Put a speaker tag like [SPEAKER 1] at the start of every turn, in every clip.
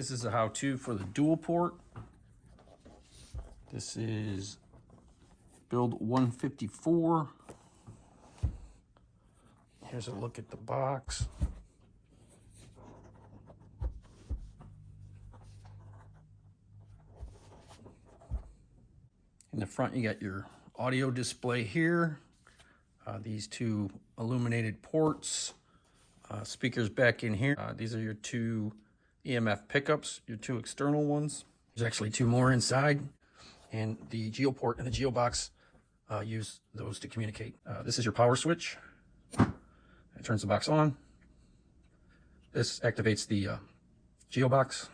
[SPEAKER 1] This is a how-to for the DualPort. This is build 154. Here's a look at the box. In the front, you got your audio display here. These two illuminated ports. Speakers back in here. These are your two EMF pickups, your two external ones. There's actually two more inside. And the GeoPort and the GeoBox use those to communicate. This is your power switch. It turns the box on. This activates the GeoBox.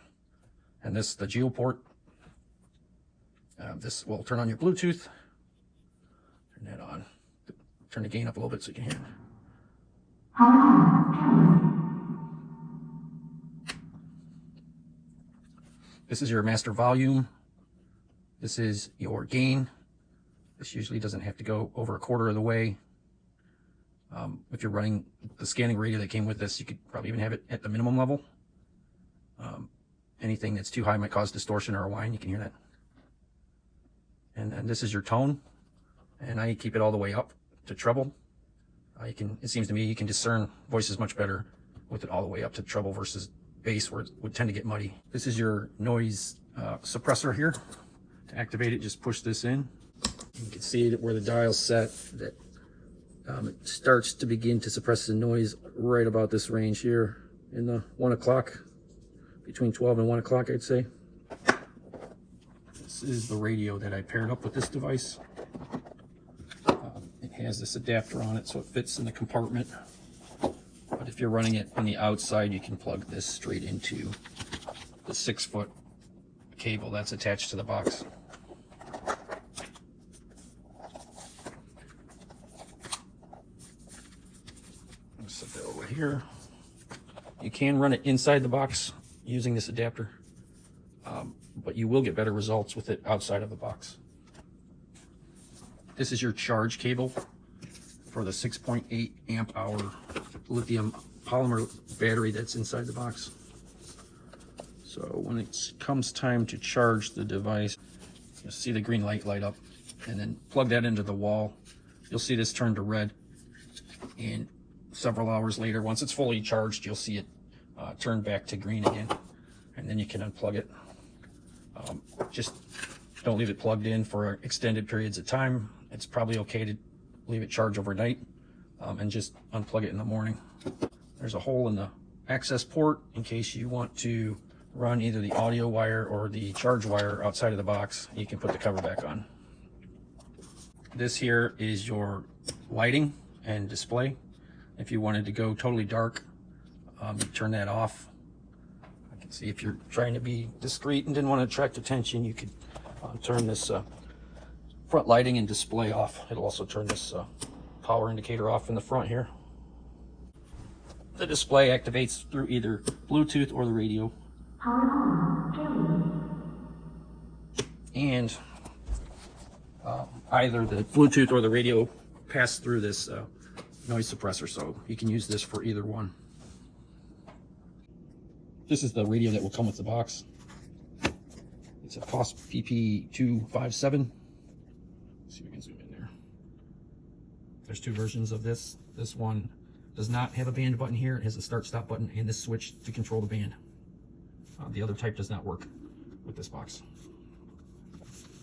[SPEAKER 1] And this, the GeoPort. This will turn on your Bluetooth. Turn that on. Turn the gain up a little bit so you can hear it. This is your master volume. This is your gain. This usually doesn't have to go over a quarter of the way. If you're running the scanning radio that came with this, you could probably even have it at the minimum level. Anything that's too high might cause distortion or a whine. You can hear that. And then this is your tone. And I keep it all the way up to treble. It seems to me you can discern voices much better with it all the way up to treble versus bass, where it would tend to get muddy. This is your noise suppressor here. To activate it, just push this in. You can see it where the dial's set, that it starts to begin to suppress the noise right about this range here in the 1 o'clock, between 12 and 1 o'clock, I'd say. This is the radio that I paired up with this device. It has this adapter on it so it fits in the compartment. But if you're running it on the outside, you can plug this straight into the 6-foot cable that's attached to the box. Set that over here. You can run it inside the box using this adapter, but you will get better results with it outside of the box. This is your charge cable for the 6.8 amp hour lithium polymer battery that's inside the box. So when it comes time to charge the device, you'll see the green light light up, and then plug that into the wall. You'll see this turn to red, and several hours later, once it's fully charged, you'll see it turn back to green again, and then you can unplug it. Just don't leave it plugged in for extended periods of time. It's probably okay to leave it charged overnight, and just unplug it in the morning. There's a hole in the access port in case you want to run either the audio wire or the charge wire outside of the box. You can put the cover back on. This here is your lighting and display. If you wanted to go totally dark, you turn that off. I can see if you're trying to be discreet and didn't want to attract attention, you could turn this front lighting and display off. It'll also turn this power indicator off in the front here. The display activates through either Bluetooth or the radio. And either the Bluetooth or the radio pass through this noise suppressor, so you can use this for either one. This is the radio that will come with the box. It's a COS PP257. See if we can zoom in there. There's two versions of this. This one does not have a band button here. It has a start-stop button and this switch to control the band. The other type does not work with this box.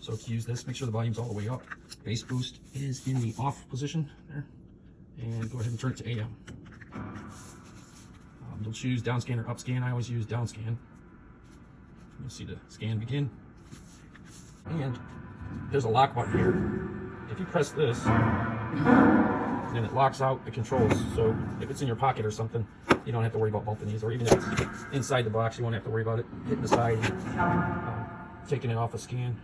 [SPEAKER 1] So to use this, make sure the volume's all the way up. Bass boost is in the off position there. And go ahead and turn it to AM. You'll choose downscan or upscan. I always use downscan. You'll see the scan begin. And there's a lock button here. If you press this, then it locks out the controls. So if it's in your pocket or something, you don't have to worry about bumping these. Or even if it's inside the box, you won't have to worry about it hitting the side, taking it off a scan.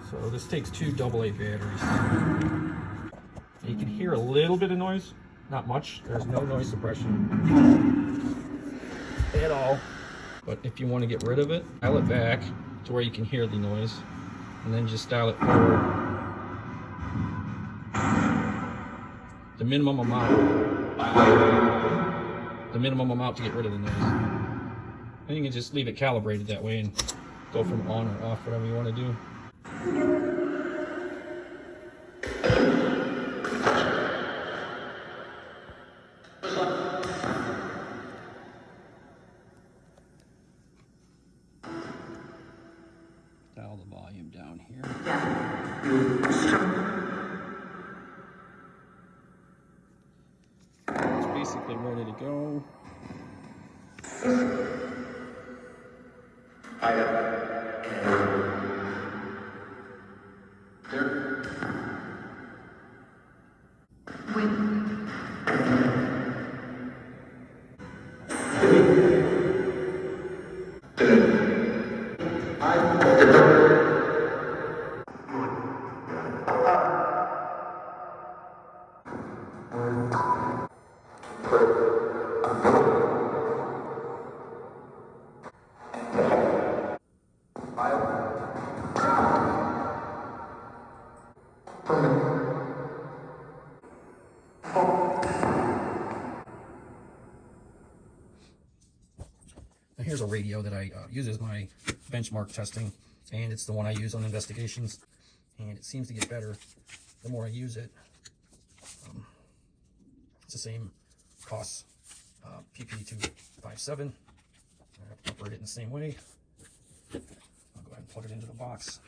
[SPEAKER 1] So this takes two AA batteries. You can hear a little bit of noise, not much. There's no noise suppression at all. But if you want to get rid of it, dial it back to where you can hear the noise, and then just dial it forward. The minimum amount to get rid of the noise. And you can just leave it calibrated that way and go from on or off, whatever you want to do. Dial the volume down here. It's basically ready to go. Now here's a radio that I use as my benchmark testing, and it's the one I use on investigations, and it seems to get better the more I use it. It's the same cost, PP257. I operate it in the same way. I'll go ahead and plug it into the box.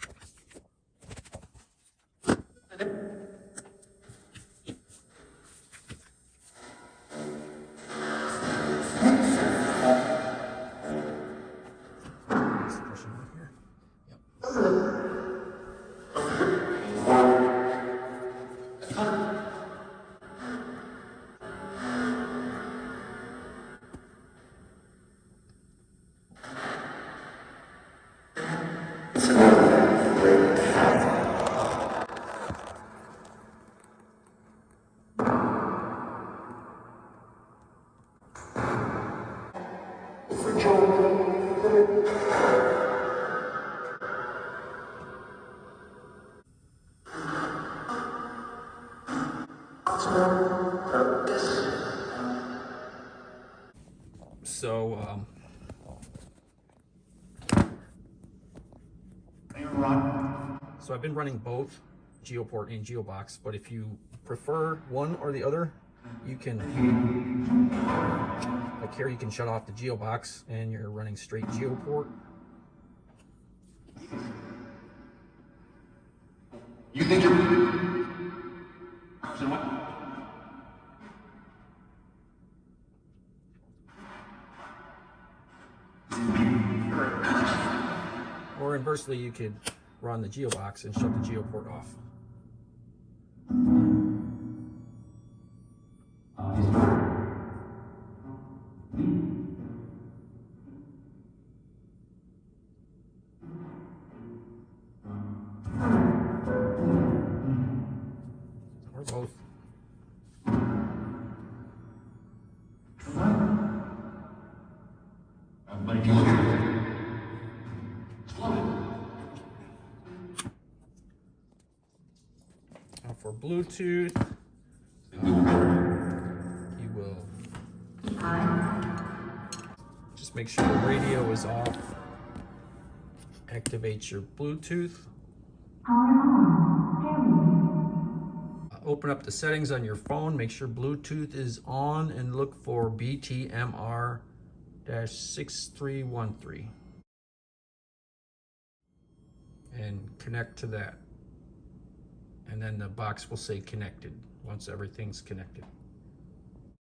[SPEAKER 1] So I've been running both DualPort and GeoBox, but if you prefer one or the other, you can, like here, you can shut off the GeoBox and you're running straight GeoPort.
[SPEAKER 2] You think you're... what?
[SPEAKER 1] Or inversely, you could run the GeoBox and shut the GeoPort off. Or both. Now for Bluetooth, you will just make sure the radio is off. Activate your Bluetooth. Open up the settings on your phone, make sure Bluetooth is on, and look for BTMR-6313. And connect to that. And then the box will say connected once everything's connected.